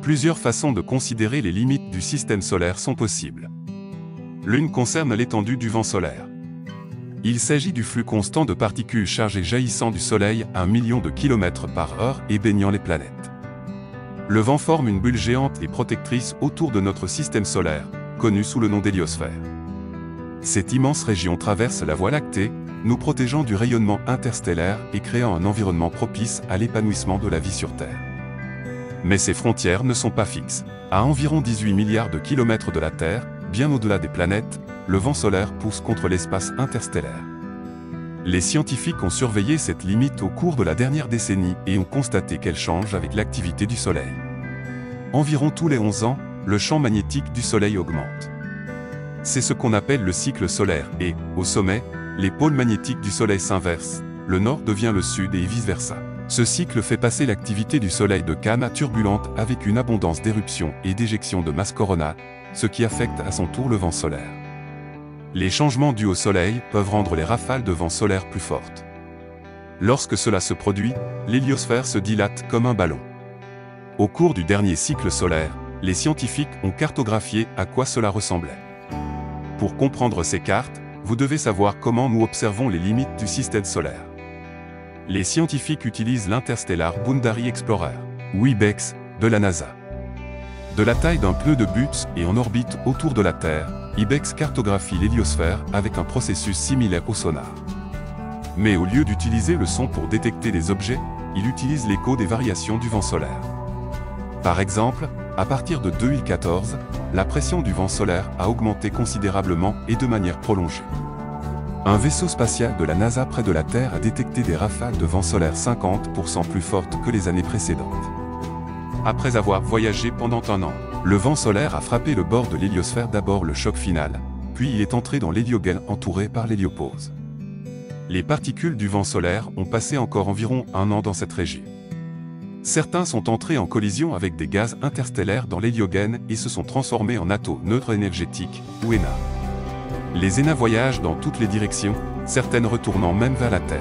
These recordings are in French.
Plusieurs façons de considérer les limites du système solaire sont possibles. L'une concerne l'étendue du vent solaire. Il s'agit du flux constant de particules chargées jaillissant du Soleil à 1 million de km/h et baignant les planètes. Le vent forme une bulle géante et protectrice autour de notre système solaire, connue sous le nom d'héliosphère. Cette immense région traverse la Voie lactée, nous protégeant du rayonnement interstellaire et créant un environnement propice à l'épanouissement de la vie sur Terre. Mais ces frontières ne sont pas fixes. À environ 18 milliards de kilomètres de la Terre, bien au-delà des planètes, le vent solaire pousse contre l'espace interstellaire. Les scientifiques ont surveillé cette limite au cours de la dernière décennie et ont constaté qu'elle change avec l'activité du Soleil. Environ tous les 11 ans, le champ magnétique du Soleil augmente. C'est ce qu'on appelle le cycle solaire et, au sommet, les pôles magnétiques du Soleil s'inversent, le nord devient le sud et vice-versa. Ce cycle fait passer l'activité du Soleil de Cannes à turbulente avec une abondance d'éruptions et d'éjections de masse coronale, ce qui affecte à son tour le vent solaire. Les changements dus au Soleil peuvent rendre les rafales de vent solaire plus fortes. Lorsque cela se produit, l'héliosphère se dilate comme un ballon. Au cours du dernier cycle solaire, les scientifiques ont cartographié à quoi cela ressemblait. Pour comprendre ces cartes, vous devez savoir comment nous observons les limites du système solaire. Les scientifiques utilisent l'Interstellar Boundary Explorer, ou IBEX, de la NASA. De la taille d'un pneu de bus et en orbite autour de la Terre, IBEX cartographie l'héliosphère avec un processus similaire au sonar. Mais au lieu d'utiliser le son pour détecter des objets, il utilise l'écho des variations du vent solaire. Par exemple, à partir de 2014, la pression du vent solaire a augmenté considérablement et de manière prolongée. Un vaisseau spatial de la NASA près de la Terre a détecté des rafales de vent solaire 50% plus fortes que les années précédentes. Après avoir voyagé pendant un an, le vent solaire a frappé le bord de l'héliosphère, d'abord le choc final, puis il est entré dans l'héliogène entouré par l'héliopause. Les particules du vent solaire ont passé encore environ un an dans cette région. Certains sont entrés en collision avec des gaz interstellaires dans l'héliogène et se sont transformés en atomes neutres énergétiques, ou ENA. Les ENA voyagent dans toutes les directions, certaines retournant même vers la Terre.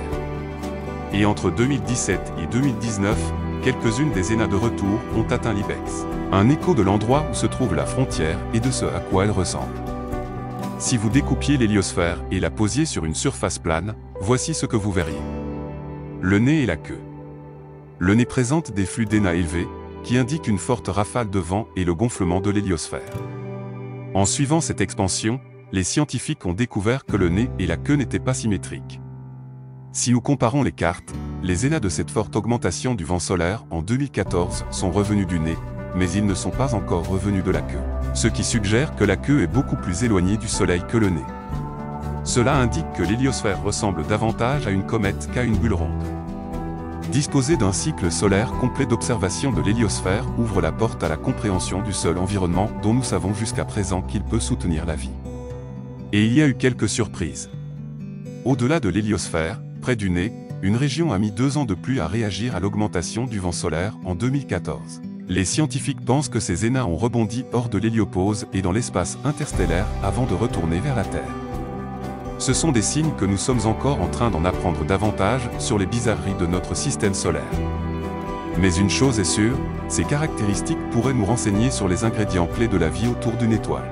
Et entre 2017 et 2019, quelques-unes des ENA de retour ont atteint l'IBEX. Un écho de l'endroit où se trouve la frontière et de ce à quoi elle ressemble. Si vous découpiez l'héliosphère et la posiez sur une surface plane, voici ce que vous verriez. Le nez et la queue. Le nez présente des flux d'ENA élevés, qui indiquent une forte rafale de vent et le gonflement de l'héliosphère. En suivant cette expansion, les scientifiques ont découvert que le nez et la queue n'étaient pas symétriques. Si nous comparons les cartes, les ENA de cette forte augmentation du vent solaire en 2014 sont revenus du nez, mais ils ne sont pas encore revenus de la queue, ce qui suggère que la queue est beaucoup plus éloignée du Soleil que le nez. Cela indique que l'héliosphère ressemble davantage à une comète qu'à une bulle ronde. Disposer d'un cycle solaire complet d'observation de l'héliosphère ouvre la porte à la compréhension du seul environnement dont nous savons jusqu'à présent qu'il peut soutenir la vie. Et il y a eu quelques surprises. Au-delà de l'héliosphère, près du nez, une région a mis 2 ans de plus à réagir à l'augmentation du vent solaire en 2014. Les scientifiques pensent que ces ENA ont rebondi hors de l'héliopause et dans l'espace interstellaire avant de retourner vers la Terre. Ce sont des signes que nous sommes encore en train d'en apprendre davantage sur les bizarreries de notre système solaire. Mais une chose est sûre, ces caractéristiques pourraient nous renseigner sur les ingrédients clés de la vie autour d'une étoile.